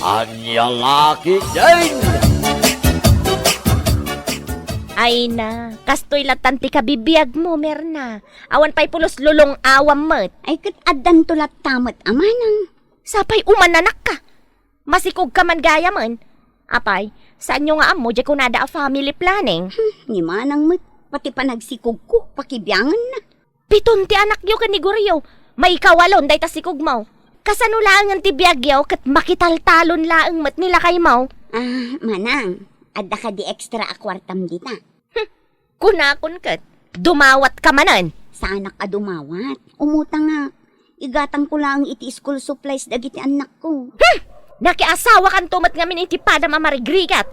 Anyang laki din! Ay na, kastoy latan ti kabibiyag mo, Merna. Awan pa'y pulos lulong awam met. Ay kat addan tulat tamat amanang. Sapay umananak ka. Masikog ka man gaya man. Apay, saan nyo nga amo, di ko nada a family planning? Ni manang mat, pati pa nagsikog ko, pakibiyangan na. Piton ti anak nyo kaniguryo. May kawalon day ta sikog mo. Kasano laang ti biyagyaw kat makitaltalon laang mat nila kay mo. Manang, adda ka di extra akwartam dita. Kunakon kat, dumawat ka manan. Sa anak a dumawat, umutang nga. Igatang ko lang iti school supplies dagiti anak ko. Nakiasawa kan tumat ngamin iti pada mamarigrigat.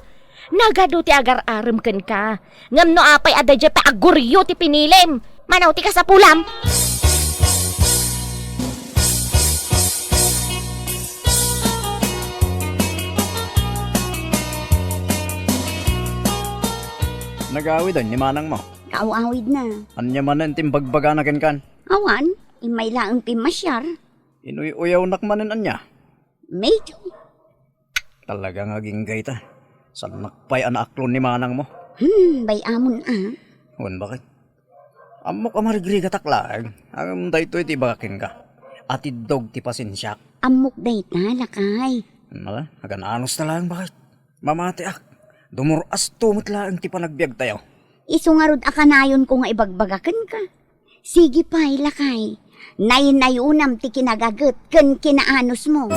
Nagado ti agar-aram kan ka. Ngam no apay adadya pa aguryo ti pinilim. Manaw ti ka sa pulam. Nag-awidan ni manang mo. Kaawawid na. Anya manan timbagbaga na kan. Awan, imay laang pimasyar. Inuy-uyaw nakmanan anya. Medyo. Talaga nga ginggay ta. Sanakpay anaaklon ni manang mo. Bay amon Huwag bakit? Amok amarigriga taklag. Ang dayto iti bagakin ka. Atidog ti pasensyak. Amok day ta, lakay. Mala, agananos na lang bakit? Mamati ak. Dumuras tumot lang ti panagbiag tayo. Isungarod akanayon ko nga ibagbagakan ka. Sige pa'y lakay. Nay-nayunam ti kinagagat ken kinaanos mo.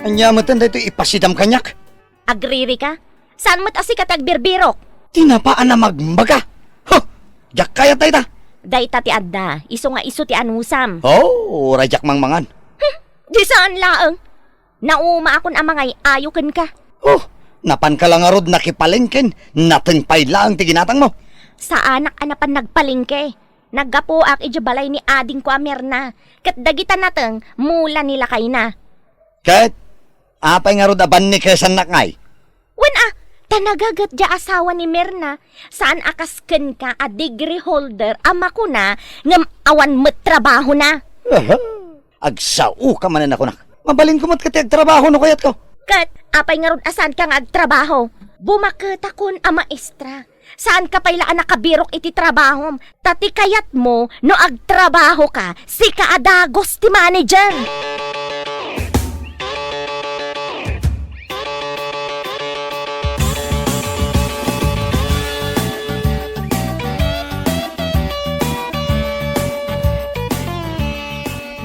Anyamatan dito ipasidam kanyak. Agriri ka? Saan mo't asi katagbirberok? Tinapaan na magmbaga. Huh! Jak kaya tayo ta. Dayta ti adda, iso nga iso ti anusam. Oh, rajak mangmangan. Di saan laang? Nauma akon amangay ayuken ka. Oh, napan ka lang arod nakipalengken. Natingpay lang ti ginatang mo. Sa anak anapan nagpalingke. Naggapo ak ijabalay ni ading ko amerna. Kat dagitan nateng mula nila kay na. Kat, apay nga arod aban ni kesan nakay. Wen tanagagat ja asawa ni Merna. Saan akasken ka a degree holder ama ko na ngam awan met trabaho na. Agsao ka manan ako nak. Mabalin ko mat kati agtrabaho no kayat ko. Kat, apay nga ron asan ka nga agtrabaho. Bumakita kon a maestra. Saan ka pailaan nakabirok iti trabahom? Tati kayat mo no agtrabaho ka, si kaadagos ti manager.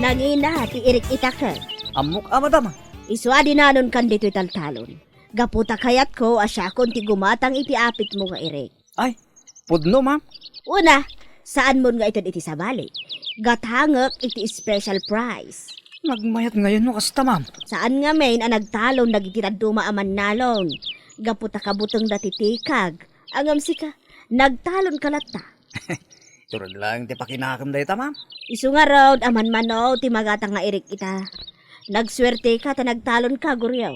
Nangina, ti irik itaka. Amok amadama. Iswa dinanon kan dito taltalon. Gaputa kayat ko, asya kon ti gumatang iti apit mo nga irik. Ay, pudno ma'am. Una, saan mo nga itod iti sabali? Gathangak iti special prize. Nagmayat ngayon no kasta ma'am. Saan nga main ang nagtalon nagitiran dumaaman nalon? Gaputa kabutong dati tikag. Angam sika, nagtalon kalata. Turod lang ti pakinakam dahi ta ma'am. Isu nga raw, aman mano, ti magatang nga irik ita. Nagswerte ka, ta nagtalon ka, guryaw.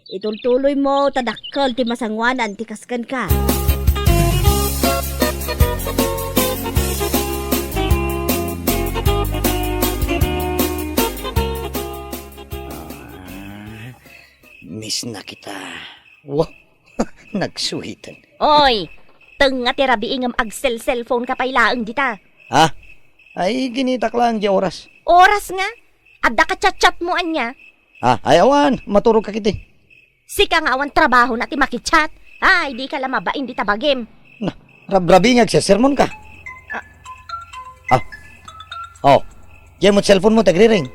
Itultuloy mo, tadakkel, ti masangwanan, ti kaskan ka. Miss na kita. Wow, nagsuhitan. Oy, tenga ti rabiingam agsel cellphone ka pailaang dita. Ha? Ay, ginitak lang di oras. Oras nga, adda ka chat-chat mo anya. Ha? Ay, awan, maturog ka kiti. Sika nga awan trabaho na ti makichat. Ay, di ka lang mabain di tabagim. Na, rabrabi nga sermon ka. Oh, yan mo cellphone mo, tagri-ring.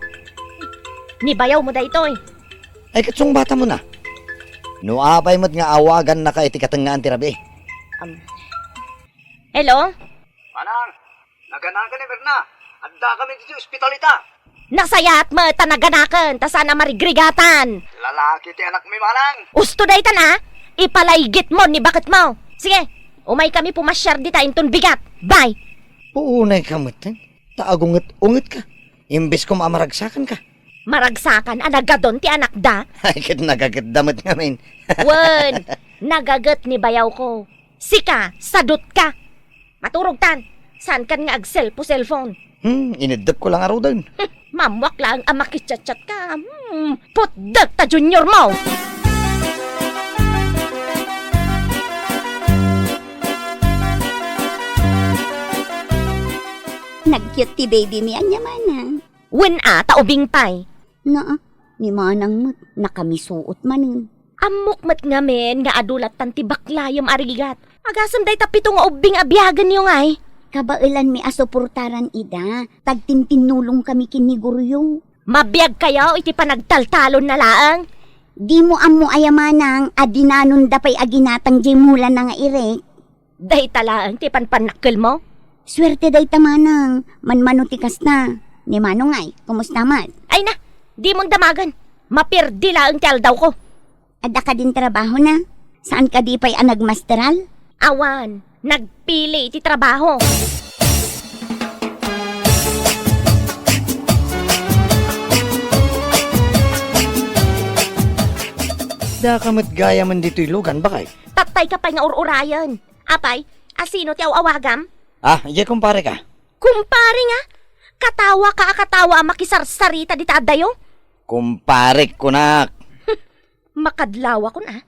Nibayaw mo da ito eh. Ay, katsong bata mo na. Nuapay mo't nga awagan na ka iti katangaan ti rabi. Hello? Manang, naganagan ni Berna. Anda kami dito ospitalita. Nasayat mo, tanaganakan, ta sana marigrigatan. Lalaki ti anak mi manang. Usto day na, ipalaygit mo ni bakit mo. Sige, umay kami pumasyar di tayo ton bigat. Bye! Puunay ka matan. Taagunget-unget ka. Imbes ko mamaragsakan ka. Maragsakan, anagadon ti anak da. Ay, kit nagagadamat ngamin. Wen, nagagat ni bayaw ko. Sika, sadot ka. Maturog tan. Saan kan nga ag-cellphone? Inidap ko lang araw doon. Mamwak lang ang makichat-chat ka. Putdag ta junior mo! Nag-cute ti baby mi anya manang. Win ta ubing pay. Na, ni manang mo't nakamisuot manin. Amok mat nga men nga adulat tan ti baklayom arigat. Agasam day tapito nga ubing abyagan yung ay. Kabailan mi asuportaran ida. Tagtintinulong kami kiniguryo. Mabiyag kayo iti panagtaltalon na laang. Di mo amo ayamanang adinanon da pay aginatang jay mula na nga irek. Day talaang ti panpanakkel mo. Swerte day tamanang, manmanutikas na. Ni manong ay, kumusta mat? Ay na, di mong damagan. Mapirdi laang ti aldaw ko. Ada ka din trabaho na? Saan ka di pa'y nagmasteral? Awan, nagpili iti trabaho. Da kamat gaya man dito ilugan, bakay? Tatay ka pa'y nga ururayan. Apay, asino ti awawagam? Iya kumpare ka. Kumpare nga, katawa makisarsarita di taadayo. Kumpare ko na. Makadlawa ko na.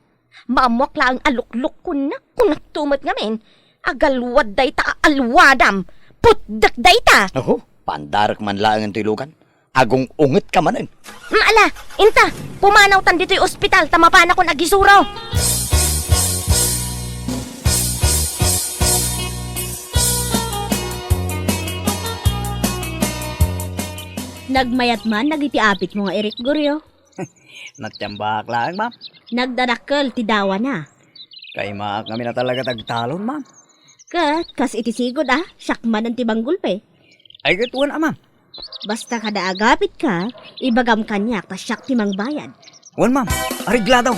Maamwak lang alukluk ko na. Kunak tumat nga men. Agalwad day ta alwadam. Putdak day ta. Ako, pandarak man lang ang ilugan. Agong unget ka manin. Maala, inta, pumanaw tan dito'y ospital. Tamapana ko nagisuro. Nagmayat man, nagitiapit mo nga Eric Guryo. Natiyambak lang, ma'am. Nagdadakkel, ti dawa na. Kay maak kami na talaga tagtalon, ma'am. Kat, kas itisigod syakman ang tibang gulpe. Ay, gatuan, ma'am. Basta kada agapit ka, ibagam kanyak, pasyak timang bayad. Wan, ma'am. Arigla daw.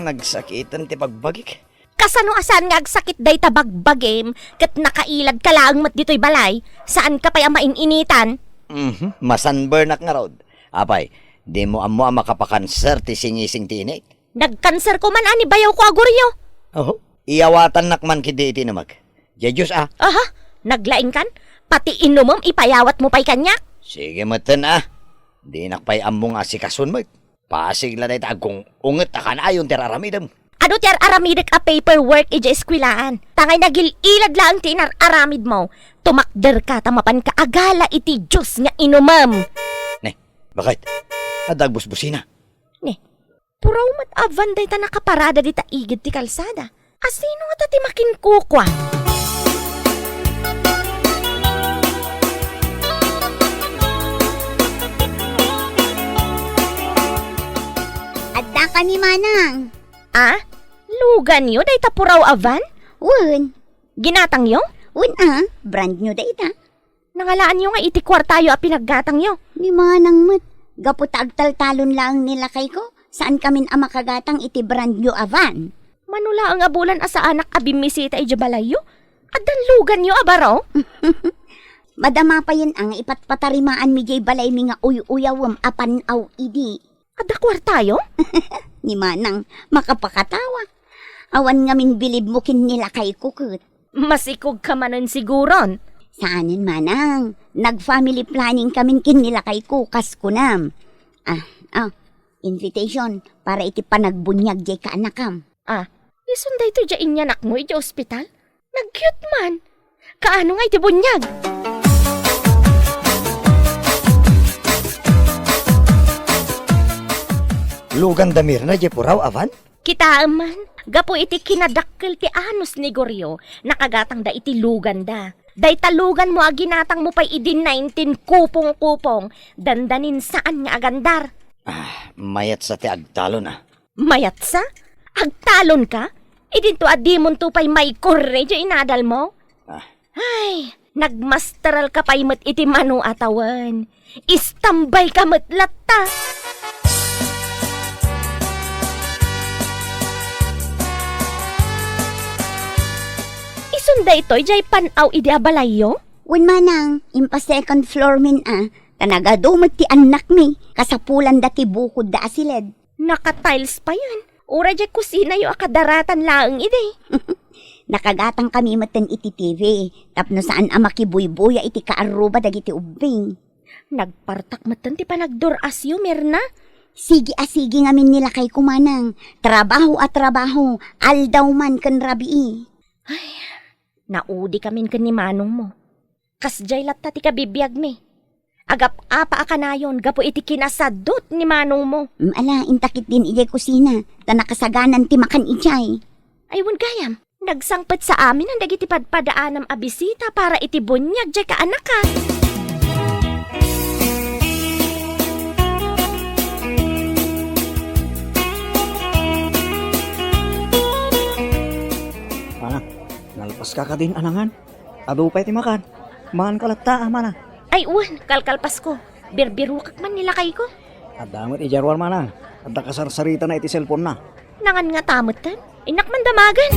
Nagsakitan ti pagbagik. Kasano asan nga agsakit day tabagbagem kat nakailad ka lang mat dito'y balay. Saan ka pa'y amaininitan? Masanburnak nga rod. Apay, di mo amo ang makapakanser ti singising tinik. Nagkanser ko man ani bayaw ko aguryo. Oh, iyawatan nakman kidi iti namag. Jejus Aha, naglaing kan? Pati inumom ipayawat mo pa'y kanyak? Sige matan Di nakpay among asikasun mo. Pasig la day tagong unget akan ayon tiraramidam. Ano tiyar aramidek a paperwork ija eskwilaan? Tangay nagililad lang tinar aramid mo. Tumakder ka tamapan ka agala iti Diyos nga inumam. Ne, bakit? Adagbusbusina. Ne, puraw mat avan day ta nakaparada di ta igid ti kalsada. Asino nga ta ti makinkukwa? Adda ka ni manang. Lugan yo day ta puraw avan? Wun, Ginatang yo? wun brand new da ita. Nangalaan yo nga iti kwartayo a pinaggatang yo. Ni manang mat, gapu tagtaltalon lang nila kay ko. Saan kamin ang makagatang iti brand new avan? Manula ang abulan asa anak abimisita ija balayo? Adan lugan yo abaro? Madama pa yan ang ipatpatarimaan mi jay balay mi nga uyawam apan aw idi. Ada kwartayo? Ni manang makapakatawa. Awan nga min bilib mo kin nila kay kukut. Masikog ka manon siguron. Saanin manang, nag-family planning kamin kin nila kay kukas kunam. Invitation para iti panagbunyag jay ka anakam. Isunday to dya inyanak mo ija ospital? Nag-cute man. Kaano nga iti bunyag? Lugan damir na je puraw avan? Kita man, gapo iti kinadakkel ti anos ni Goryo, nakagatang da iti lugan da. Day talugan mo aginatang mo pa'y idi 19 kupong-kupong, dandanin saan nga agandar. Mayat sa ti agtalo na. Mayat sa? Agtalon ka? Idinto adimon to pa'y may korre dya inadal mo? Ay, nagmasteral ka pa'y mat iti mano atawan. Istambay ka mat latta. Isunda ito, jay panaw idi abalayo? Wun manang, impa second floor min tanagadumot ti anak mi, kasapulan dati bukod da asiled. Naka-tiles pa yan. Ura dyan kusina yung akadaratan laang ide. Nakagatang kami matan iti TV. Tapno saan amakibuy-buya iti kaaruba dagiti ubing. Nagpartak matan ti panagduras yung Mirna. Sige ngamin nila kay kumanang. Trabaho at trabaho. Aldaw man kan rabii. Naudi kamin kan ni manong mo. Kasjay latta ti kabibiyag mi. Agap apa akanayon gapo iti kinasadot ni manong mo. Ala, intakit din ijay kusina. Ta nakasaganan ti makan ijay. Aywan gayam, nagsangpet sa amin ang dagiti padpadaanam a bisita para iti bunyag jay ka anak ka. Anak, nalpas ka din anangan. Ado pa iti makan. Mahan kalata mana. Ay uwan, kalkalpas ko. Birbirukak man nila kay ko. At damot ijarwar manang. At nakasarsarita na iti cellphone na. Nangan nga tamutan, inak man damagan.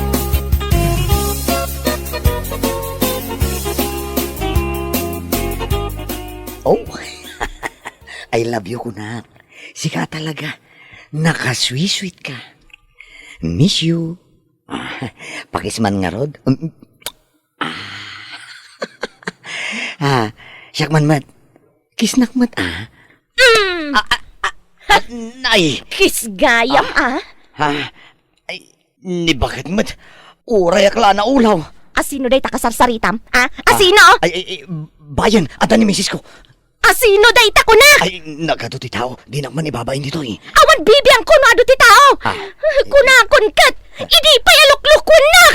Oh, I love you, kunak. Sika talaga. Nakasweet ka. Miss you. Pakisman nga rod. Syakman mat. Kisnak mat, Nay! Kiss gayam Ay, ni bakit mat? Uray akla na ulaw. Asino day takasarsaritam? Asino? Ay, bayan, ata ni misis ko. Asino day tako na? Ay, nagado ti tao. Di naman ibabain dito eh. Awan bibiyang kuno ado ti tao. Kunakon kat, idi payaluklukon na.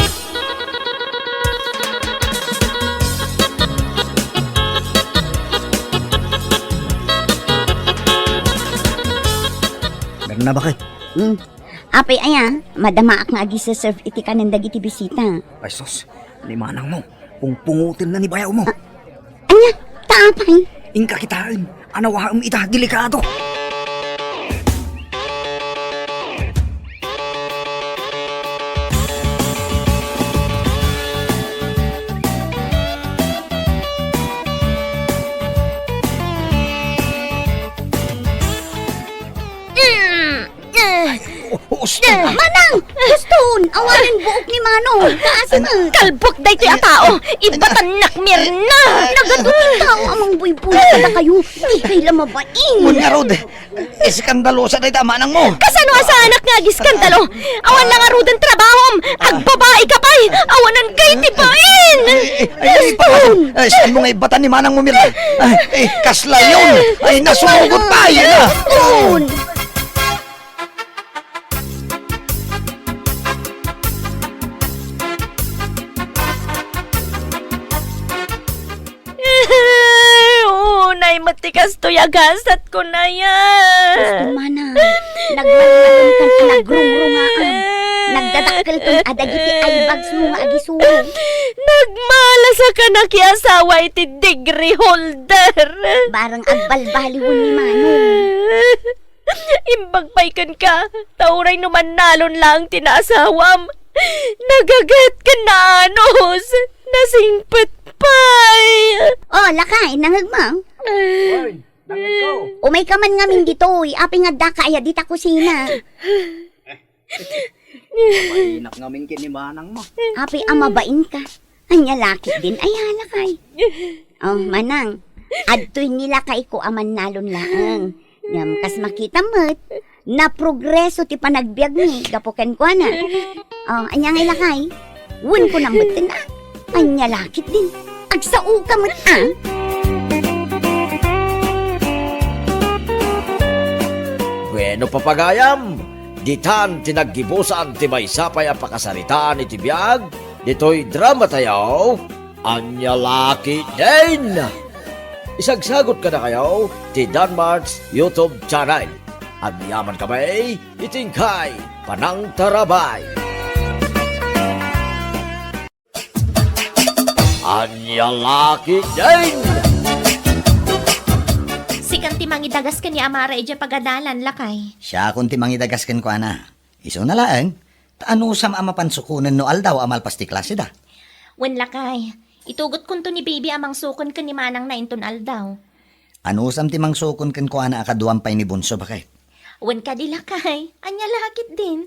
Meron na bakit? Apay aya, madamaak nga agi sa serve iti kanan dagiti bisita. Ay sus, ni manang mo. Kung pungutin na ni bayaw mo. Anya, taapay. Ingka kitaan. Anawa ita, delikado. Manang! Guston! Awanin buok ni Manong! Kaasa na! Kalbok day ti a tao. Ibatanak Mirna. Nagadun tao amang buy-buy na kayo. Di kayo lamabain. Munya rod. Iskandalosa na ita manang mo. Kasano sa anak nga giskandalo? Awan lang arudan trabahom. Agbabae ka pa'y. Awanan kay tipain. Saan mo nga ibatan ni manang mo, Mirna? Kasla yun. Ay, nasugod pa. Yan na. Guston! Unay matikas to yagasat ko na yan. Guston, Manang. Nagmanmalon kan nagrungrungaan. Nagdadakkel ton adagiti ay bags mo nga agisuo. Nagmalasa ka na kiasawa iti degree holder. Barang agbalbaliwon ni Manong. Imbagpaykan ka. Tauray numan nalon lang tinasawam. Nagagat ka na anos. Nasingpet pay. Oh, lakay, nangagmaw. Hoy, nangit ko. Umay ka man ngamin ditoy. Api nga da kaya dita kusina. Mainak ngamin kin ni manang mo. Api amabain ka. Anya laki din ay halakay. Oh, Manang. Adtoy nila kay ko aman nalon laang. Ngam kas makita mo't na progreso ti panagbiag ni gapoken ko na. Oh, anya ngay lakay. Wun ko nang mutin anya lakit din. Agsao ka mo't Bueno papagayam, ditan tinaggibusan ti may sapay ang pakasaritaan iti biyag, dito'y drama tayo, anya laki din. Isagsagot ka na kayo ti Danmar's YouTube channel. At yaman kami, itingkay, panang tarabay. Anya laki din. Sikan ti mangidagas ka ni Amara ija pagadalan lakay. Siya kunti mangidagasken ko, ana. Iso na lang. Taano sa amapansukunan no aldaw amal pasti klase da. Wen lakay, itugot kunto ni baby amang sukon ka ni manang na inton aldaw. Ano sam timang sukon ken ko ana akaduam pay ni bunso bakit? Wan ka di lakay, anya lakit din.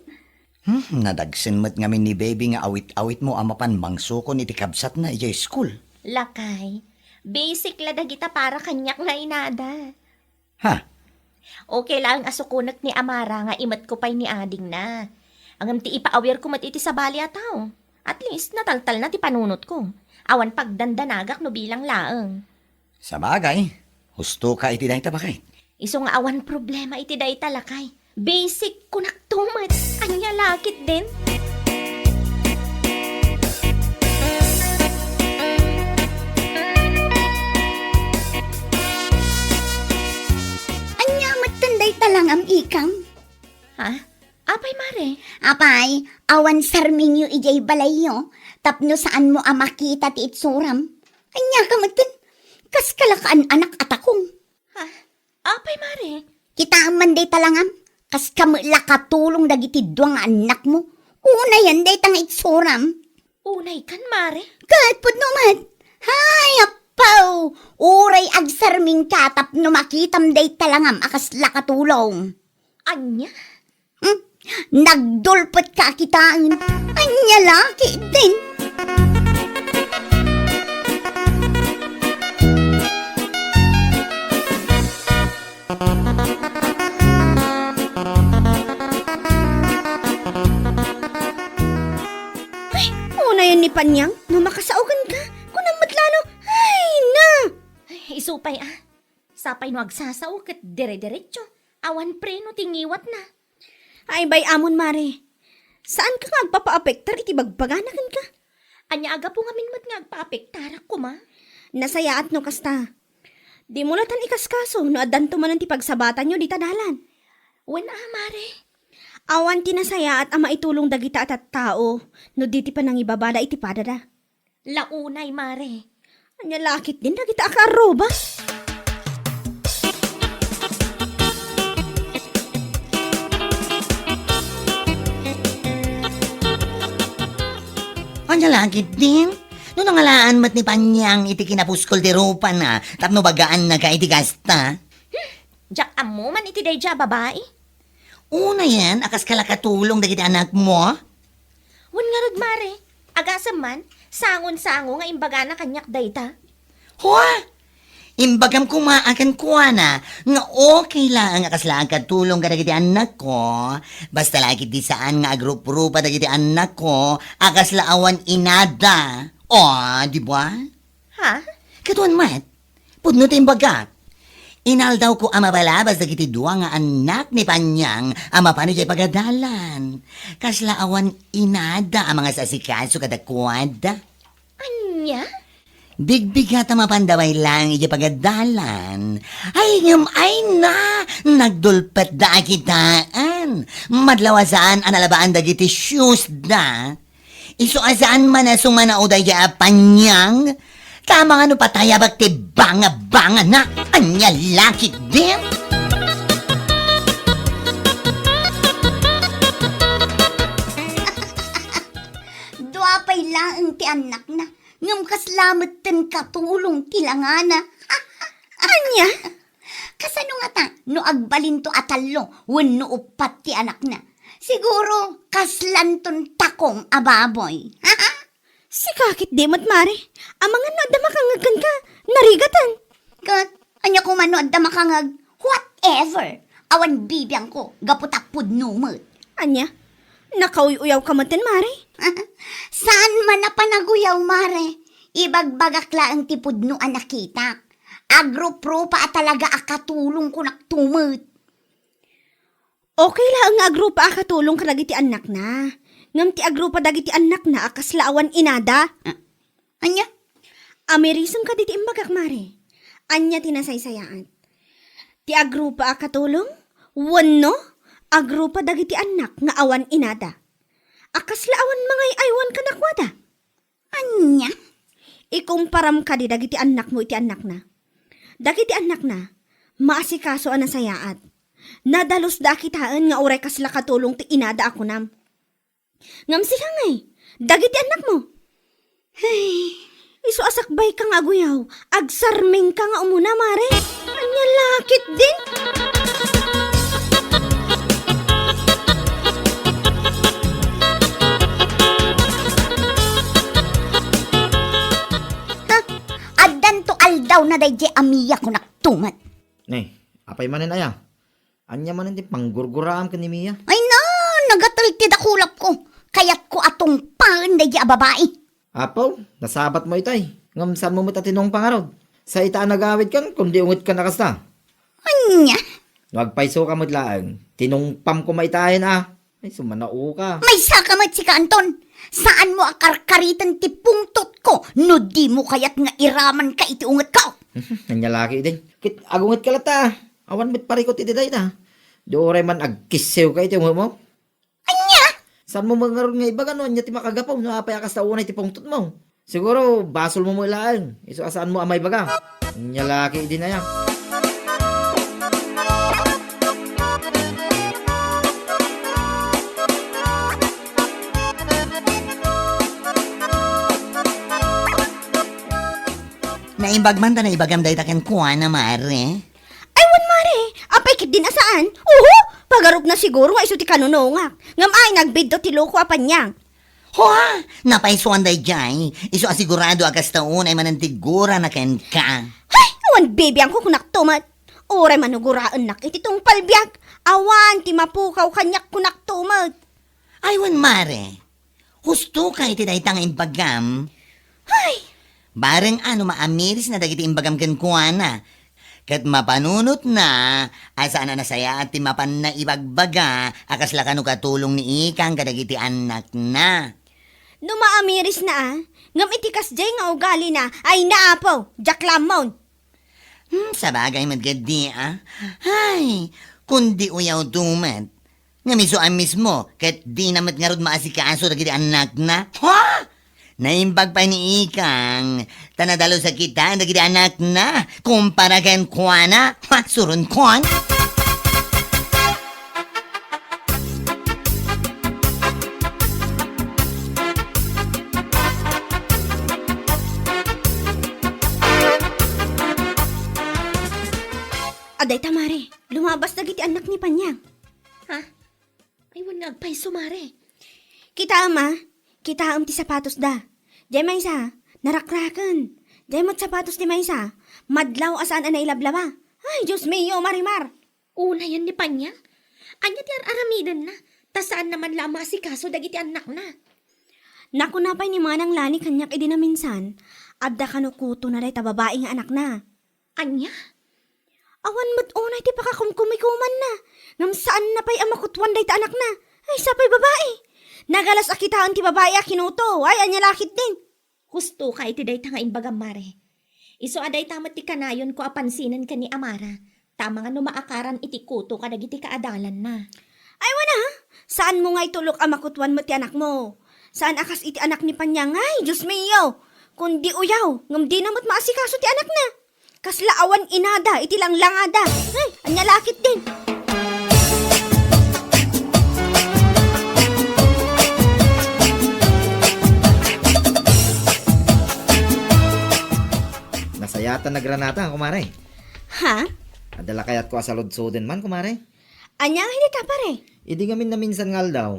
Nadagsin mo't ngamin ni baby nga awit-awit mo amapan mangsukon iti kabsat na iya school. Lakay, basic lada kita para kanyak nga inada. Ha? Okay lang asukunak ni Amara nga imat ko pa'y ni ading na. Ang ti ipaawir ko mat iti sa bali ataw. At least nataltal na ti panunot ko. Awan pagdandanagak no bilang laeng. Sa bagay, husto ka iti dahi tabakay. Iso nga awan problema iti day talakay. Basic kunak tumat. Anya lakit din. Anya matanday talang am ikam. Ha? Apay mare? Apay, awan sarminyo ijay balayo. Tapno saan mo makita ti itsuram. Anya ka matan. Kas kalakaan anak atakong. Ha? Apay mare? Kita ang manday talangam. Kas kamula katulong dagiti duwang anak mo. Una yan day tang itsuram. Unay kan mare? Kat pud numat. Hay, apaw. Uray agsarming katap no makitam day talangam akas lakatulong. Anya? Nagdulpot ka kitaan. Anya laki din. Una yan ni Panyang, no makasaugan ka. Kung matlano, ay na! Ay, isupay Sapay no agsasaw kat dire-diretso. Awan pre no tingiwat na. Ay bay amon mare. Saan ka nga agpapa-apektar iti bagbaganakan ka? Anya aga po ngamin mat nga agpaapektarak ko ma. Nasayaat no kasta. Di mo latan ikaskaso no adan tumanan ti pagsabatan nyo di tadalan. Wen mare? Awan tinasaya at ama itulong dagita at tao no di ti pa nang ibabada iti padada. Launay mare. Anya lakit din dagita akaroba. Anya langit din? No nangalaan mat ni Panyang iti kinapuskol ti rupa na tapno bagaan na ka iti gasta. Jak amo man iti dayja babae. Una yan, akas kalakatulong dagiti anak mo. Wen nga rod mare. Agasam man, sangon-sango nga imbaga na kanyak dayta. Hua! Imbagam kumaakan ko na nga okay lang akas lang katulong ka dagiti anak ko. Basta lagi di saan nga agrup-rupa dagiti anak ko, akas laawan inada. O, di ba? Ha? Katuan mat, pudno ti imbaga. Inal daw ko ama balabas dagiti dua nga anak ni Panyang ama paano jay pagadalan. Kasla awan inada ang mga sasikaso kadakwada. Anya? Bigbigat ang mapandaway lang iti pagadalan. Ay ngam ay na, nagdulpat da kitaan. Madlawasaan analabaan dagiti shoes da. Isuasaan man na sumanauday ya Panyang. Tama nga no patayabag ti banga-banga na anya laki din. Duapay laeng ti anak na. Ngam kaslamet ten katulong tilangana. Anya? Kasano nga ta? No agbalin to atalo. Wenno upat ti anak na. Siguro kaslanton takong ababoy. Si kakit di mat mare. Amangan na damakangagan ka. Narigatan. Kat, anya ko manood da makangag. Whatever. Awan bibiyang ko. Gaputapod numot. Anya? Nakauy-uyaw ka maten mare. Saan man na panaguyaw, mare? Ibagbagak laang tipod no nakita. Agro-pro pa talaga akatulong ko naktumot. Okay lang nga agrupa akatulong ka dagiti anak na. Ngam ti agrupa dagiti anak na akas laawan inada. Anya? Amerisang ka diti imbagak mare. Anya tinasaysayaan. Ti agrupa akatulong? Wano? Agrupa dagiti anak nga awan inada. Akas laawan mga aywan ka nakwada. Anya? Ikumparam ka di dagiti anak mo iti anak na. Dagiti anak na, maasikaso ang nasayaat. Nadalos da kitaan nga uray kasla katulong ti inada ako nam. Ngam sila ngay, dagiti anak mo. Hey, iso asakbay ka nga guyaw, agsarming ka nga umuna mare. Anya lakit din. na dayjay amiya ko naktumat. Nay, apay manin aya. Anya manin di panggurguraam ka ni Mia. Ay na, nagataltid akulap ko. Kayat ko atong pan dayjay a babae. Apaw, nasabat mo itay. Ngam saan mo matatinong pangarod? Sa itaan nagawid kan, kundi ungit ka nakasta. Anya, Nagpaiso ka mo laang. Tinungpam ko maitahin Ay, sumanao ka. may sakamat si ka Anton. Saan mo akarkaritan ti pungtot ko? No di mo kayat nga iraman ka iti unget ko. Nanyalaki din. Kit agungit ka lata. Awan mit parikot iti day ta. Doray man agkisew ka iti mo. Anya, Saan mo mangaroon nga iba gano'n? Nya ti makagapaw. Napay akas ta unay ti pungtot mo. Siguro, basol mo ilaan. Iso asaan mo amay baga. Nanyalaki din na yan. Naimbag man ta na ibagam day taken kuha na mare. Ay, wan mare, apay kit din asaan? Uho, pagarup na siguro nga iso ti kanunungak. Ngam ay, nagbiddo ti loko apan niya. Hoa! Napaisuan day jay. Iso asigurado agas taon ay manantigura na ken ka. Hay, awan bibiyang ko kunak tumat. Oray manuguraan nak iti tong palbiyak. Awan, ti mapukaw kanyak kunak tumat. Aywan mare. Husto ka iti day tang imbagam. Hay, Bareng ano maamiris na dagiti imbagam ken kuha na. Kat mapanunot na, asaan na nasaya at timapan na ibagbaga, akas lakano katulong ni ikang kadagiti anak na. numaamiris na ngam itikas jay nga ugali na, ay naapaw, jaklamon. Sabagay madgadi Ay, kundi uyaw tumat. Nga misuan mismo, kat di namat nga rod maasikaso dagiti anak na. Ha? Naimbag pa ni ikang, tanadalo sa kita dagiti anak na, kumpara ken kuha na, surun kuhan. Aday tamare, lumabas na giti anak ni Panyang. Ha? Ay, wala nagpay sumare. Kita ama, kita ti sapatos da. Jay maysa, narakrakan. Jay mat sapatos ni maysa, madlaw asaan anay lablaba. Ay, Diyos mio, marimar. Una yan ni Panya. Anya ti aramidan na. Tasaan naman lama si kaso dagiti anak na. Naku napay ni manang lani kanyak idi na minsan, adda kanukuto na day tababae nga anak na. Anya? Awan mat unay ti pakakumkumikuman na. Ngam saan na pa'y amakutwan day ta anak na. Ay, sapay babae. Nagalas akitaan ti babae a kinuto. Ay, anya lakit din. Husto ka iti day nga imbagam mare. Iso aday tamat ti kanayon ko apansinan ka ni Amara. Tama nga numaakaran iti kuto ka dagiti kaadalan na. Ay, wana ha? Saan mo nga itulok amakutwan mo ti anak mo? Saan akas iti anak ni Panyang? Ay, Diyos mayo. Kundi uyaw, ngam di namot maasikaso ti anak na. Kasla awan inada, iti lang langada. Ay, anya lakit din. Nasayatan na granata, kumare. Ha? Adala kayat ko asalod-soden man, kumare. Anya hindi ta pare. Idi ngamin na minsan ngal daw.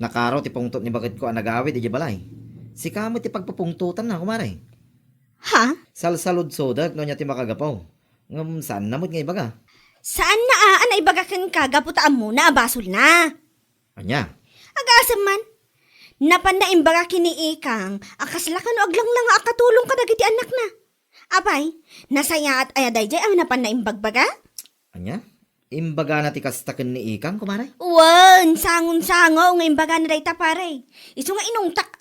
Nakaro ti pungtot ni bakit ko anagawid di balay. Si kamo ti pagpupungtutan na, kumare. Ha? Salsalod sodag no niya ti makagapaw. Ngam saan namot nga ibaga? Saan na ay bagakan ka, gaputaan mo na, abasol na. Anya? Agasam man. Napan na imbaga kini ikang, akas lakan o aglang lang akatulong ka dagiti anak na. Apay, nasaya at ayaday jay ang napan na imbagbaga? Anya? Imbaga na ti kastakin ni Ikang, kumare? Wan, sangon-sango nga imbaga na day ta pare. Iso nga inungtak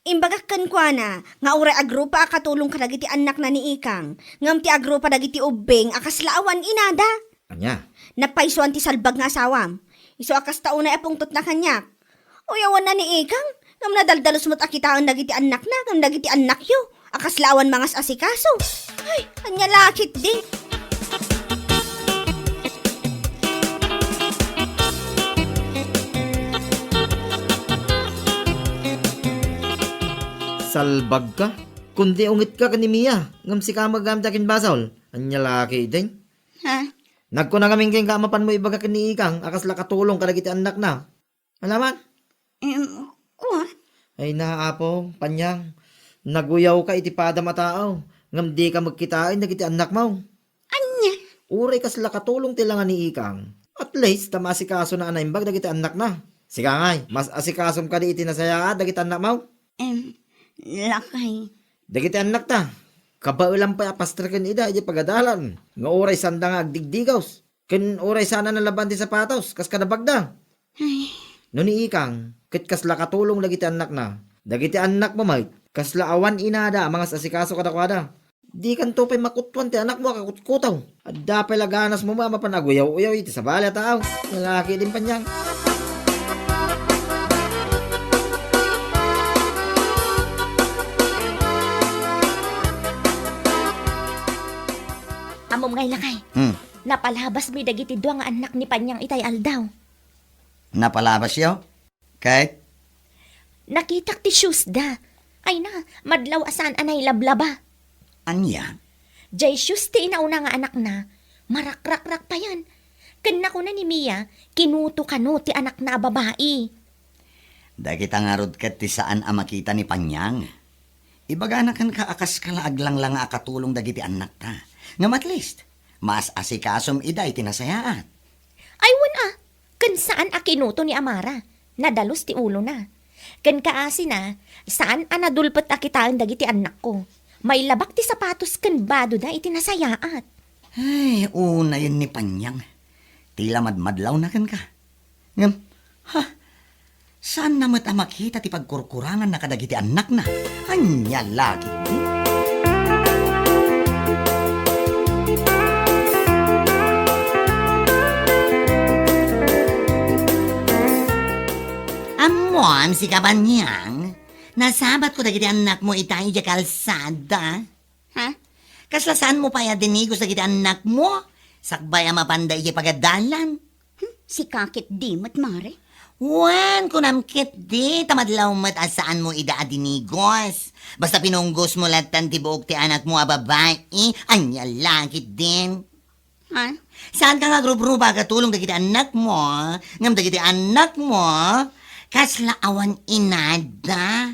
Imbagakan kwa na, nga ure agrupa akatulong ka dagiti anak na ni Ikang. Ngam ti agrupa dagiti ubing akaslaawan inada. Anya? Napaisuan ti salbag nga asawam. Iso akas taunay apungtot na kanyak. Uyawan na ni Ikang, ngam nadaldalos mo't akitaan dagiti anak na, ngam dagiti anak yo. Akaslaawan mangas asikaso. Ay, anya lakit din. Salbag ka? Kundi ungit ka ni Mia. Ngam si kamagam takin basol. Anya laki din. Ha? Nagko na kaming keng kamapan mo ibaga ni Ikang. Akas la katulong ka dagiti anak na. Alaman? What? Ay naapo, Panyang. Naguyaw ka iti pada matao. Ngam di ka magkitain dagiti anak mo. Anya? Uray kasla katulong tila nga ni Ikang. At least tamasikaso na anaimbag dagiti anak na. Sika ngay, mas asikasom ka di iti nasaya dagiti anak mo. Lakay. Dagiti anak ta. Kabaulan pa apastrakan ida iti pagadalan. Nga uray sanda nga agdigdigaws. Ken uray sana nalaban ti sapatos kas kadabagda. No ni Ikang, ket kasla katulong dagiti anak na. Dagiti anak mo may kasla awan inada mga asikaso kadakwada. Di kan to pa'y makutwan ti anak mo kakutkutaw. At dapay laganas mo mama panaguyaw-uyaw iti sa bala tao. Lalaki din pa niyang. Amom ngay lakay. Napalabas mi dagiti dua nga anak ni Panyang itay aldaw. Napalabas yo? Kahit? Nakitak ti shoes da. Ay na, madlaw asan anay lablaba. Anya? Jay shoes ti inauna nga anak na. Marakrak-rak pa yan. Kanya ko na ni Mia, kinuto kano ti anak na babae. Dagita nga rod kat ti saan a makita ni Panyang. Ibaga na kan kaakas kalaag lang nga akatulong dagiti anak ta. Ngam at least, mas asikasom iday tinasayaat. Ay wan kan saan a kinuto ni Amara. Nadalos ti ulo na. Kan kaasi na, saan a nadulpat a kitaan dagiti anak ko. May labak ti sapatos kan bado da iti nasayaat. Ay, una yun ni Panyang. Tila madmadlaw na kan ka. Ngam, saan namat a makita ti pagkurkurangan na kadagiti anak na? Anya lagi. Amuam si Kabanyang, nasabat ko dagiti anak mo itay di kalsada. Ha? Kaslasaan mo pa ya dinigos dagiti anak mo? Sakbay ang mapanday di pagadalan. Si kakit dimot, mare. Wan, kunamkit di, tamadlaw mat asaan mo ida adinigos. Basta pinunggos mo latan ti buok ti anak mo a babae, anya langit din. Ha? Saan ka nga grup-grupa katulong dagiti anak mo? Ngam dagiti anak mo, kasla awan inada.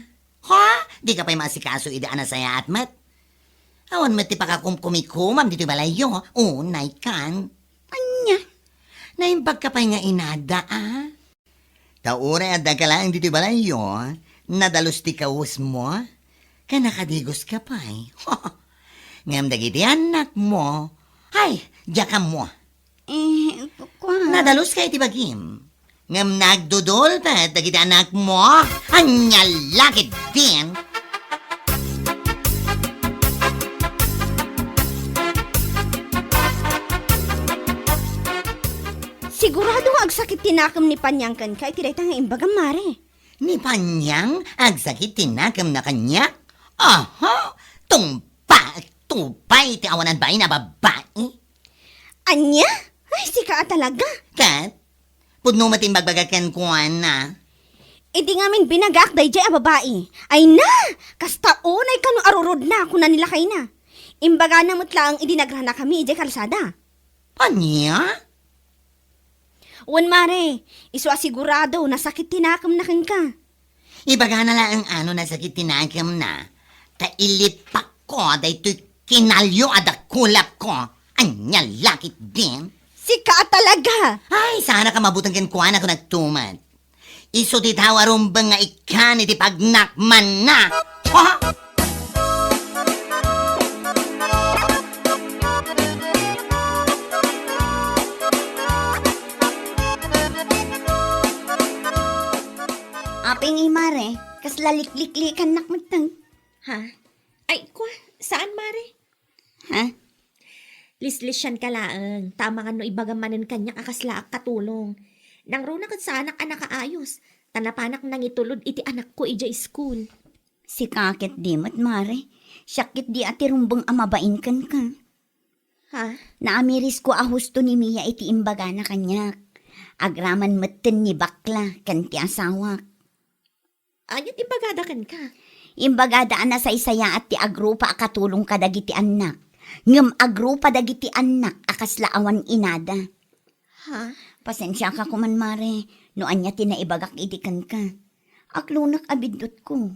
Ha? Di ka pa'y masikaso ida anasaya at mat? Awan mat ti pakakumkumikumam dito balayo, unay kan. Anya? Naimbag ka pa'y nga inada Taure at dagalang dito balayo, nadalos ti kaus mo, ka nakadigos ka pa'y. Ngam dagiti anak mo, ay, jakam mo. Nadalos ka iti bagim. Ngam nagdudol pa dagiti anak mo, anya lakit din. Sigurado nga agsakit tinakam ni Panyang kan kay tiday nga imbagam mare. Ni Panyang, agsakit tinakam na kanya. Aha, tupay, ti awanan ba na babae? Anya? Ay, sika talaga. Kat, pudno matimbagbagan ko na. Di nga min binagak day jay a babae. Ay na! Kasta unay kanu arurod na kung nanila kay na. Imbaga na mutlaang idinagrana kami jay kalsada. Anya? Wan mare, iso asigurado na sakit tinakam na kan ka. Ibaga na lang ang ano na sakit tinakam na. Tailipak ko, dahito kinalyo adakulap ko. Anya lakit din. Sika talaga. Ay, sana ka mabutang kinkuhan ako nagtumat. Iso ti tawarumbang nga ikan iti pagnakman na. Ha? Aping mare, kas lalik-liklikan nak matang. Ha? Ay, kwa, saan mare? Ha? Lislisyan ka laang. Tama nga no ibagamanin kanya akasla ak katulong. Nang runa kan sa anak kaayos. Tanapanak nang itulod iti anak ko ija school. Si kakit dimot, mare. Syakit di ati rumbang amabain kan ka. Ha? Naamiris ko ahusto ni Mia iti imbaga na kanyak. Agraman maten ni bakla kan ti asawak. Ayat ibagadakan ka. Imbagada na sa isaya at ti agrupa akatulong kadagiti anak. Ngem agrupa dagiti anak akasla awan inada. Ha? Pasensya ka kuman mare, no anya tinaibagak itikan ka. Aklunak abidot ko.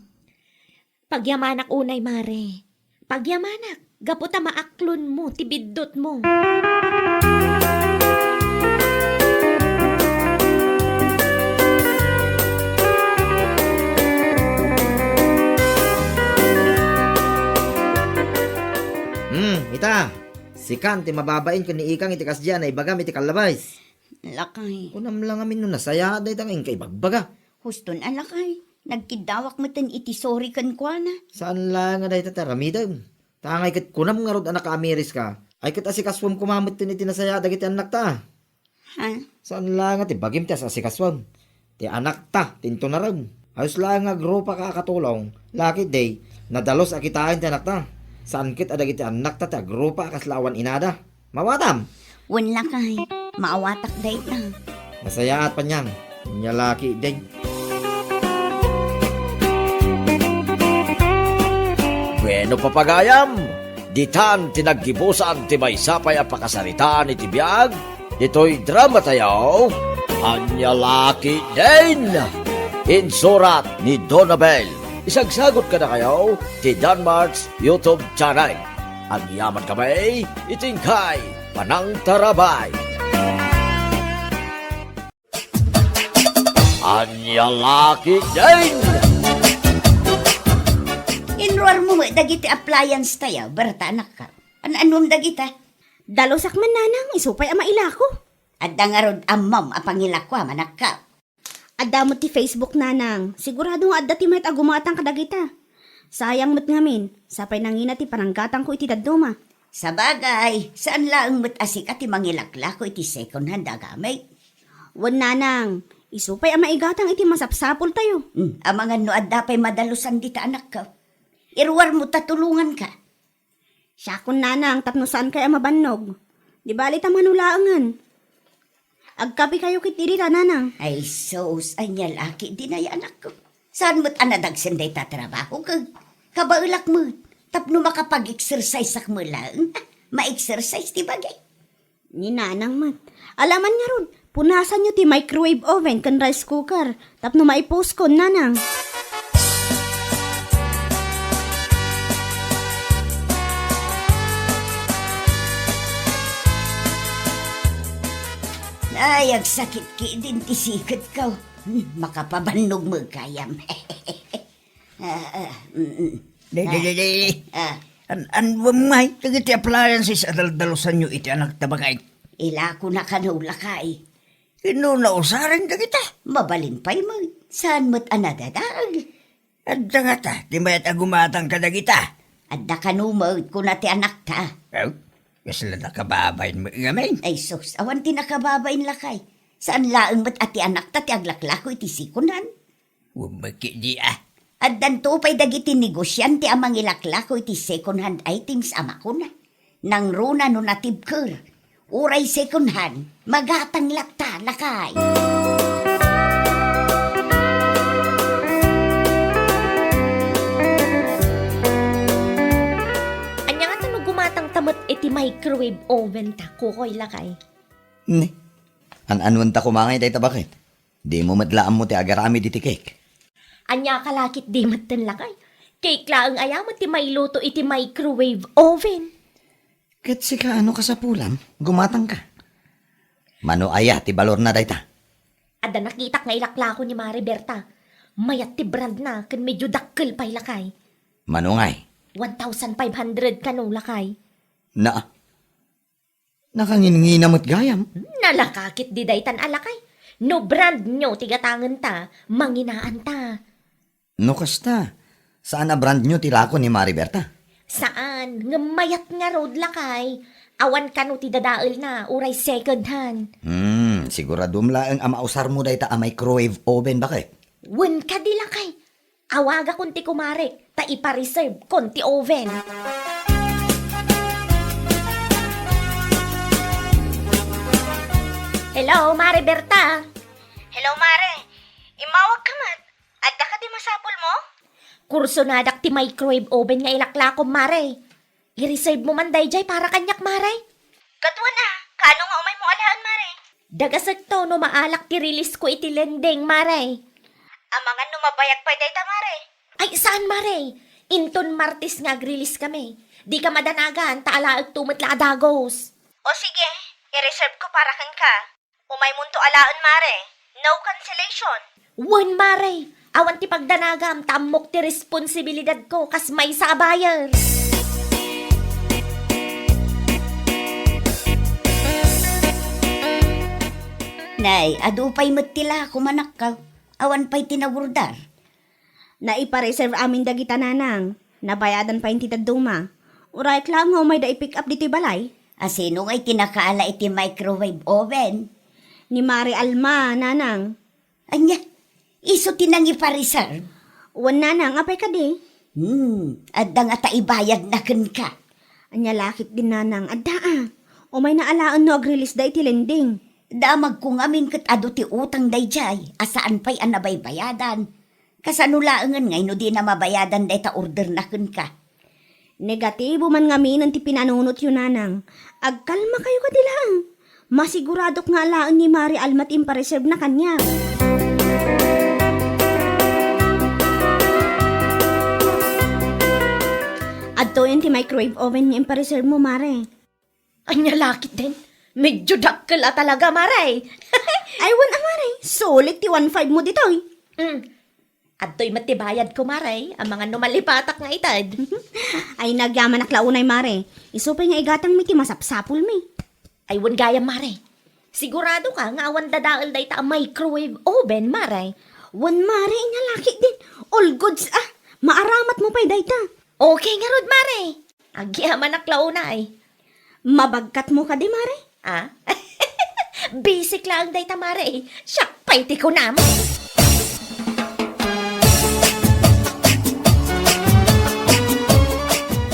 Pagyamanak unay mare. Pagyamanak. Gaputa maaklon mo, tibidot mo. Ita. Sikan, ti mababain ko ni ikang itikas dyan ay bagam iti kalabais. Lakay. Kunam lang amin no nasaya day tanging kay bagbaga. Huston alakay. Nagkidawak mo tan iti sorry kan kwa na. Saan lang nga day tataramidag? Tangay kat kunam nga rod anak amiris ka. Ay kat asikaswam kumamit tin iti nasaya dagiti anak ta. Ha? Saan lang nga ti bagim ti asikaswam. Ti anak ta, tinto na rin. Ayos lang nga grupa kakatulong. Lucky day, nadalos akitain ti anak ta. Saan kit adagiti anak ta ti grupa kaslawan inada. Mawatam! Wan lakay. Maawatak day ta. Masaya at panyang. Nyalaki day. Bueno papagayam, ditan tinaggibusan ti maysapay a pakasaritaan iti biag, dito'y drama tayo, Anyalaki din! Insurat ni Donabel. Isagsagot ka na kayo ti Danmarks YouTube channel. Ang yaman kamay, itingkay, panang tarabay. Anyalaki din! Inruar mo dagiti appliance tayo, barata anak ka. Anom dagita? Dalosak man nanang, isupay ama ilako. Adda nga rod amam apangilakwa manak ka. Adda mo ti Facebook nanang, sigurado nga adda ti mayat agumatang kadagita. Sayang mo't ngamin, sapay nangina ti pananggatang ko iti daduma. Sa bagay, saan lang mo't asik at mangilakla ko iti second hand agamay. Wan nanang, isupay ama igatang iti masapsapol tayo. Amangan no adda pa'y madalusan dita anak ka. Irwar mo tatulungan ka. Syakon nanang, tapno saan kaya mabannog. Di bali ta manulaangan. Agkapi kayo kit dirita nanang. Ay sos, ay nyalaki din ay anak ko. Saan mo't anadagsan day tatrabaho ka? Kabaulak mo, tapno makapag-exercise ak mo lang. Ma-exercise di bagay. Ni nanang mat. Alaman niya ron, punasan nyo ti microwave oven kan rice cooker. Tapno maipost ko nanang. Ay, ang sakit ki din ti sikat ka. Makapabannog mo kayam. Day. Ah, An may dagiti appliances adal-dalusan nyo iti anak tabagay. ila ko na kanula kay. Inunausaran dagita. Mabalin pa'y mo. Saan mo't anadadag? Adda nga ta, di mayat agumatang kadagita. Adda kanumag ko na ti anak ta. Oh, kasla nakababayin mo gamay. Ay sus, awan ti nakababain lakay. Saan laang mo't ati anak ta ti aglaklako iti sikunan? Wumaki di ah. At danto pa'y dagiti negosyante amang ilaklako iti second hand items amakuna. Nang runa no natibker. Uray second hand, magatang lakta lakay. Anya nga tanong gumatang tamot iti microwave oven ta, kukoy lakay. Ne, an-anwan ta kumangay day tabakit. Di mo madlaan mo ti agarami di ti cake. Anya kalakit di matan lakay. Cake laang ayaman ti may luto iti microwave oven. Kat ka ano ka sa pulam, gumatang ka. Mano aya ti balor na day ta. Ada nakita nga ilaklako ni Mariberta. Mayat ti brand na, kan medyo dakkel pa'y lakay. Mano ngay, 1,500 kanong lakay. na. Nakanginginamot gayam. Nalakakit di daytan alakay. No brand nyo, tigatangan ta, manginaan ta. No kasta, saan na brand nyo tirako ni Mariberta? Saan? Ngamayat nga road lakay. Awan ka no ti dadaal na, uray second hand. Siguradum laeng amausar mo day ta a microwave oven bakit? Wen ka di lakay. Awaga kunti kumare, ta ipa-reserve konti oven. Hello, Mare Berta. Hello, Mare. Imawag ka man. Adda ka di masapol mo? Kurso na dak ti microwave oven nga ilaklakom, Mare. I-reserve mo man dayjay para kanyak, Mare. Katwa na. Kano nga umay mo alahan, Mare? Dagasag to no maalak ti release ko iti lending, Mare. Amangan numabayag pa day ta, Mare. Ay, saan, Mare? Inton Martes nga release kami. Di ka madanagan, taalaag tumatla adagos. O sige, i-reserve ko para kan ka. Umay munto alaan, Mare. No cancellation. Wan mare, awan ti pagdanagam, tamok ti responsibilidad ko, kas may sa bayar. Nay, adupay matila kumanak ka. Awan pa'y tinawurdar. Naipa-reserve amin dagita nanang. Nabayadan pa yung tita Duma. Uray lang ho may da i-pick up dito balay. Asino nga'y tinakaala iti microwave oven. Ni Mari Alma, nanang. Anya, iso tinang ipa-reserve. Wan nanang, apay ka di. Adda nga taibayad na ken ka. Anya lakit din nanang, adda Umay na alaan no ag-release da iti lending. Damag kung amin kat ado ti utang dayjay, asaan pa'y anabay bayadan. Kasanulaangan ngay no di na mabayadan day ta order na ken ka. Negatibo man ngamin ang ti pinanunot yun nanang. Agkalma kayo ka dilang. Masiguradok nga alaan ni Mari Almat impareserve na kanya. Adto yun ti microwave oven ni impareserve mo, Mare. Anya lakit din. Medyo dakkel talaga, maray. Ay, wan Mare. Solid ti 1.5 mo ditoy. Adto'y matibayad ko, maray. Ang mga numalipatak nga itad. Ay, nagyaman aklaunay, Mare. Isupay nga igatang mi ti masapsapul mi. Ay, wan gaya, maray. Sigurado ka nga awan dadaal day ta ang microwave oven, maray. Wan, Mare, inyalaki din. All goods, maaramat mo pa'y dayta. Okay nga rod, maray. Agyaman aklaunay. Mabagkat mo ka di, Mare. Basic lang day ta, maray. Siyak, paiti ko na mo.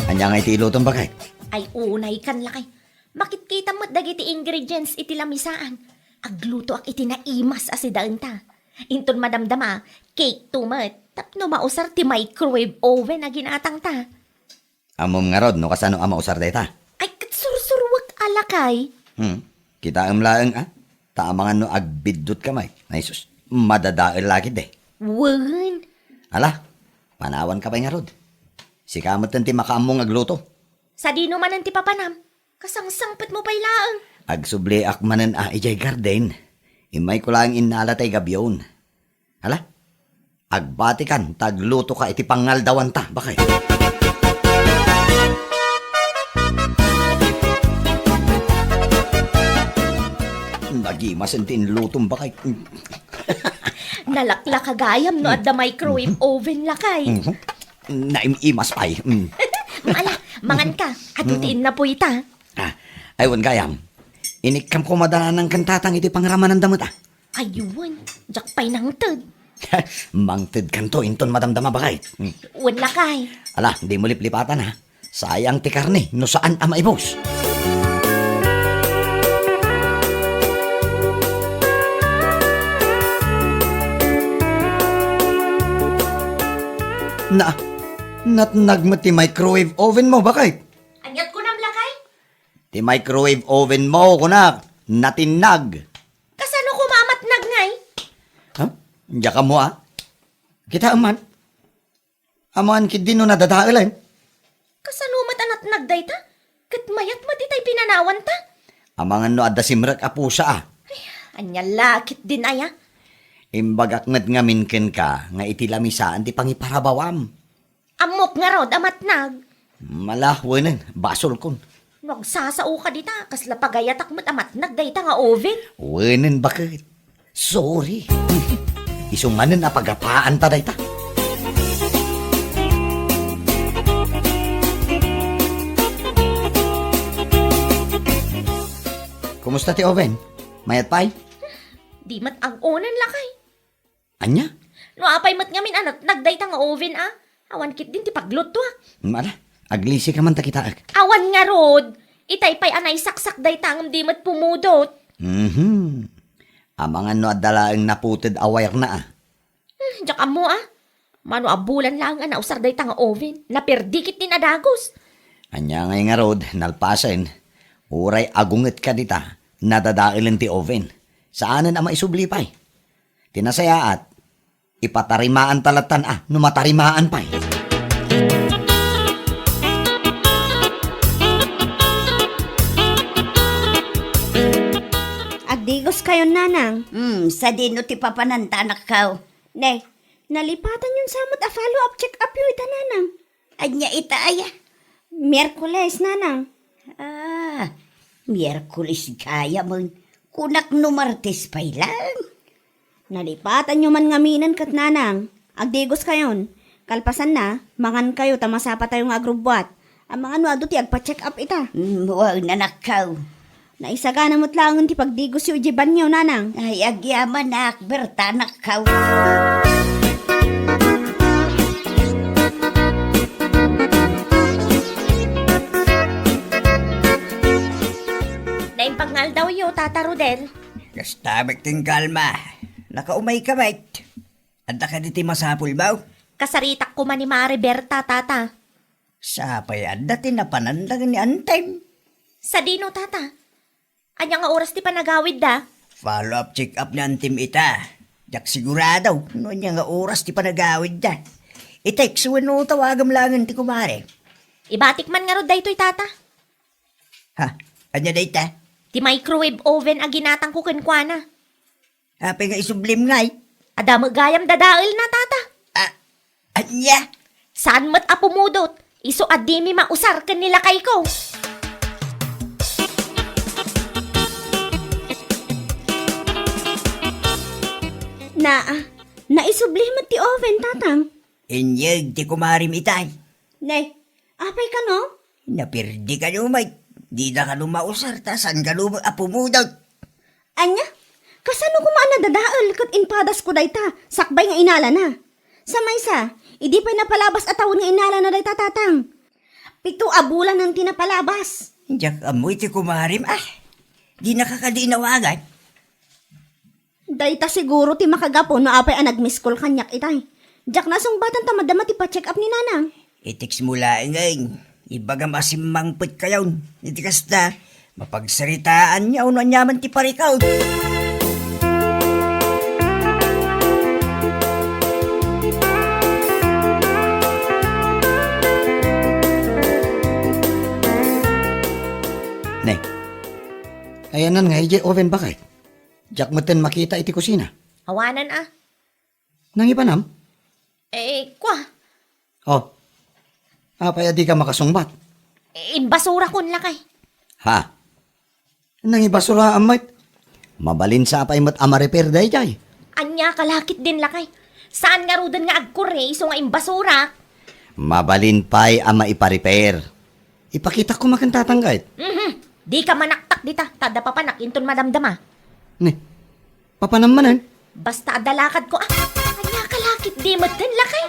Anya nga iti ilutong bakay. Ay, unay kan lakay. Makikita mo't dagiti ingredients iti lamisaan. Agluto ak iti naimas asidaan ta. Inton madamdama, cake tumat. Tapno mausar ti microwave oven na ginatang ta. Amom nga rod, no kasano ama usar dayta. Ay, katsursurwag alakay. Kita laeng Taamangan no agbidot kamay. Naisus, madadael lagi de. Wan. Ala, panawan ka pa nga rod. Si kamot ti makaamong agluto. Sa dino man ang ti papanam. Kasangsangpet mo pa'y laang. Agsubli akmanan ijay garden. Imay ko lang inalatay gabyon. Ala, agbatikan, tagluto ka iti pangaldawan ta, bakay. Nagimas ang tinlutong bakay. Nalakla kagayam no at the microwave oven lakay. Naimimas pa'y. Ala, mangan ka. Adutiin na po ita. Aywan gayam. Inikam ko madala ng kantatang iti pangraman ng damot Ayun, jak pa'y nang tad. Mangtid kanto inton madamdama bakay. Wan lakay. Ala, hindi mo liplipatan Sayang ti karne, no saan ama ibos. Natnagmat ti microwave oven mo, bakit? Anyat ko nam lakay? Ti microwave oven mo, kunak, natinag. Kasano ko mamatnag ngay? Diya ka mo, Kita aman. Aman kid din no nadadaalan. Kasano matanat nagday ta? Kat mayat matitay pinanawan ta? Amangan no adda simrak apusa Anya lakit din aya. Imbagak nga minken ka, nga itilamisaan ti pangiparabawam. Amok nga rod amatnag. Malahwanan, basol kon. Nagsasao ka dita, kasla pagayatak mo't amatnag day ta nga oven. Wanan bakit? Sorry. Isumanan na pagapaan ta dayta. Kumusta ti oven? Mayat pay? Di mat ang unan lakay. Anya? No apay mat ngamin anat nagday ta nga oven Awan kit din ti pagluto Mala, aglisi ka man ta kita. Awan nga rod. Itay pay anay saksak day tangam di mat pumudot. Amangan no adalaang naputid awayar na Diyak mo Mano abulan lang nga nausar day ta nga oven. Naperdikit din adagos. Anya ngay nga rod, nalpasen. Uray agunget ka dita, nadadailan ti oven. Saanan ama isubli pay? Tinasayaat, ipatarimaan talatan no matarimaan pay. kayon, nanang. Sa dino ti papananta anak kao. Ne, nalipatan yun samot a follow-up check-up yun ita, nanang. Anya ita aya. Miyerkules, nanang. Miyerkules kaya mo. Kunak no Martes pa lang. Nalipatan nyo man ngaminan kat nanang. Agdigos kayon. Kalpasan na, mangan kayo tamasapa tayong agrubwat. Ang mga ano ado ti agpa-check up ita. Wow, nanakaw. Naisagana mo't langon ti pagdigos yu ujiban nyo, nanang. Ay, agyaman na akberta nakaw. Naimpagngal daw yu, Tata Rodel. Kastabik ting kalma. Nakaumay ka, mate. Anda ka diti masapul ba? Kasaritak ko man ni Mariberta, Tata. Sapay anda tinapanandang ni Anteng. Sa dino, Tata. Anya nga oras ti panagawid da? Follow-up check-up ni Antim ita. Jak sigurado, no niya nga oras ti panagawid da. I-text no tawagam langan ti kumare. Ibatik man nga ro daytoy, Tata. Ha? Anya da ita? Ti microwave oven ang ginatang ko kenkwana. Hape nga isublim ngay. Ada magayam dadail na, Tata. Anya? Saan mat apumudot? Iso adimi mausar ken nila kay ko. Naisublimot ti oven, tatang. Inyag ti kumarim itay. Ne, apay ka no? Napirdi ka lumay. Di na ka lumausar ta saan ka lumapumudot. Anya, kasano ko nadadaal kat inpadas ko dayta, sakbay nga inala na. Sa maysa, idi pa'y napalabas atawon nga inala na dayta, tatang. 7 abulan ang tinapalabas. Jak amoy ti kumarim di nakakadinawagan. Dayta siguro ti makagapo no apay ang nag-miss call kanyak itay. Jak nasong batan tamadama ti pa-check up ni nanang. Itiks mula ngayon. Ibaga masimangput kayaw. Iti kasta, mapagsaritaan niya uno anyaman ti parikaw. Ne, ayanan nga ije oven bakay. Jak moten makita iti kusina. Hawanan Nang ipanam? Kwa. Oh, apay di ka makasungbat. Basura kun lakay. Ha? Nang ibasura amay. Mabalin sa apay mat amareper day jay. Anya kalakit din lakay. Saan nga rudan nga agkure iso nga imbasura? Mabalin pa'y ama iparepair. Ipakita ko makantatanggay. Di ka manaktak dita. Tada pa nakinton madamdama. Ne, papanamanan. Basta adalakad ko. Anya kalakit di mo din lakay.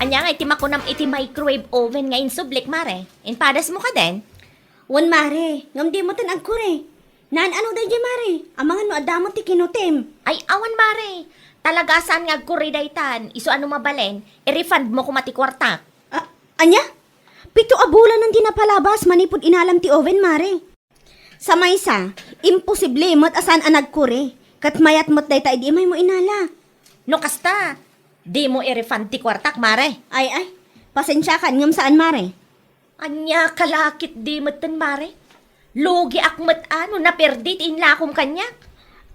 Anya nga itima ko nam iti microwave oven nga insublik mare. Inpadas mo ka din? Wan mare, ngam di mo tan agkure. Nan ano day di mare, amangan no adamot ti kinutim. Ay awan mare. Talaga saan nga agkuri daytan. Iso ano mabalen, i-refund mo kumati kwarta. Anya? 7 abulan ang tinapalabas manipod inalam ti oven mare. Sa maysa, imposible mo't asan ang nagkure. Kat mayat mo't dayta idi may mo inala. No kasta, di mo i-refund ti kwartak mare. Ay, pasensya kan ngam saan mare. Anya kalakit di matan mare. Lugi akmat ano naperdit inlakom kanya.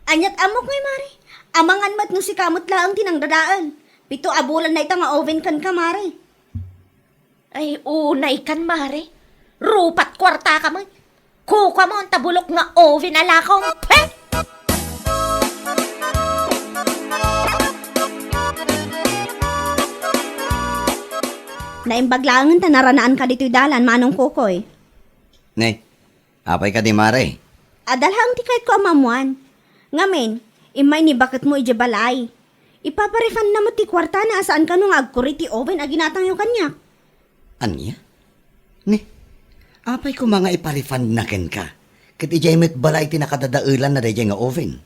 Anyat amok ngay mare. Amangan mat no si kamot laang tinangdadaan. 7 abulan na ita nga oven kan ka mare. Ay unay kan mare. Rupat kwarta ka mo. Kuka mo ang tabulok nga oven alakong. Peh! Naimbaglangan ta naranaan ka dito'y dalan manong kukoy. Ne, apay ka di mare. Adalhang ti kahit ko amamuan. Ngamen, imay ni bakit mo ije balay. Ipaparefan na mo ti kwarta na asaan ka nung agkuri ti oven aginatang yung kanya. Anya? Ne, apay ko mga iparefund na ken ka. Kat ijay met balay tinakadadaulan na dayjay nga oven.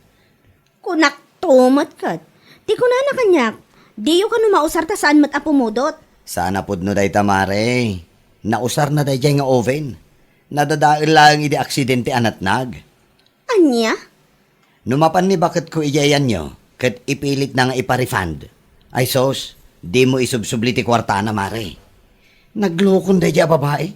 Kunak tumat kat. Ti ko na kanyak. Diyo ka numausar ta saan mat apumudot. Sana pud no day tamare. Nausar na dayjay nga oven. Nadadaul lang idi aksidente anatnag. Anya? Numapan ni bakit ko ijayan nyo, kat ipilit na nga iparefund. Ay sos, di mo isubsubli ti kwarta na mare. Naglukon da dya babae.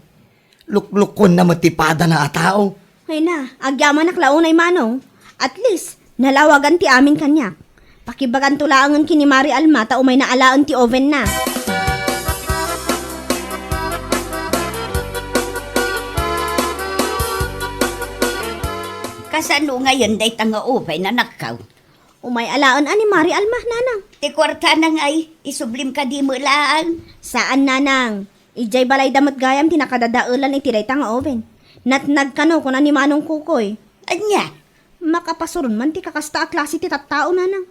Luklukon na matipada na atao. Ay na, agyaman naklaunay manong. At least, nalawagan ti amin kanyak. Pakibagan tulaangan kini Mari Alma ta umay naalaan ti oven na. Kasano ngayon day tanga upay na nakaw. Umay alaan ani Mari Alma, nanang. Ti kwarta na ngay, isublim ka di mo lang. Saan, nanang? Ijay balay damat gayam tinakadadaulan iti day tanga oven. Natnag kano kung ani manong kukoy. Anya, Makapasurun man ti kakasta a klase ti tattao, nanang.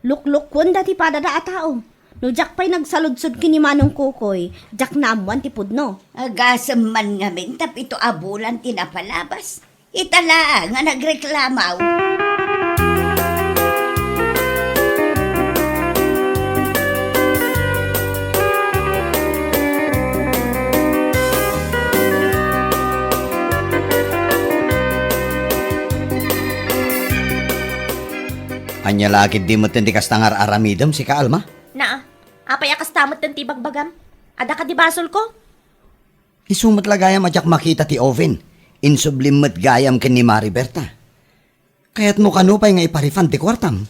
Lukluk kun dati padada a tao. No jak pa'y nagsaludsod kini manong kukoy, jak na amuan ti pudno. agasam man nga tap ito abulan tinapalabas. Itala nga nagreklamaw. Anya lakid di mo tindi kastangar aramidam si ka Alma. Na, apay akas tamot ng tibagbagam. Ada ka di basol ko? Isumat lagayam ajak makita ti oven. Insublimmat gayam ken ni Mariberta. Kaya't mo kanupay nga iparifan ti kwartam.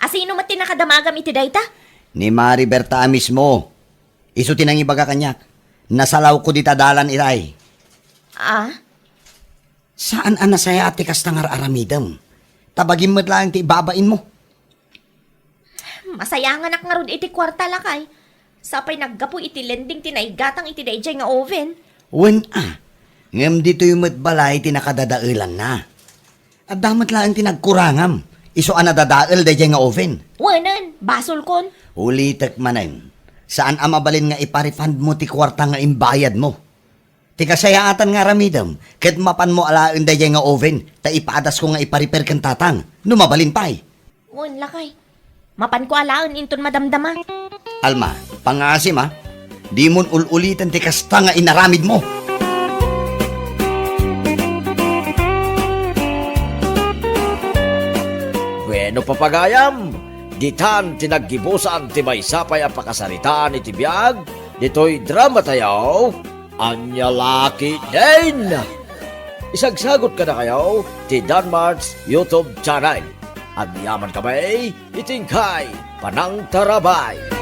Asino mat tinakadamagam iti dayta? Ni Mariberta mismo. Isu tinang ibaga kanyak. Nasalaw ko di tadalan iray. Ah, Saan anasaya ati kastangar aramidam? Tabagin mo't lang ti ibabain mo. masaya nga nakngarod iti kwarta lakay. Sapay naggapo iti lending tinaigatang iti dayjay nga oven. Wen ngem dito yung matbalay tinakadadailan na. At damat lang tinagkurangam. Iso anadadail da nga oven. Wanan, basol kon. Ulitek manen. Saan amabalin nga iparifund mo ti kwarta nga imbayad mo? Ti kasayaatan nga ramidam, ket mapan mo alaen da nga oven, ta ipadas ko nga ipariper ken tatang, numabalin pay. Wan lakay. Mapan ko alaon inton madamdama. Alma, pangasim ha, di mon ululitan ti kasta nga inaramid mo. Bueno papagayam, ditan tinaggibusan ti maysapay a pakasaritaan iti biag, ditoy drama tayo, Anya Laki din! Isagsagot ka na kayo ti Danmar's YouTube channel. At yaman kami, itingkay, panang tarabay.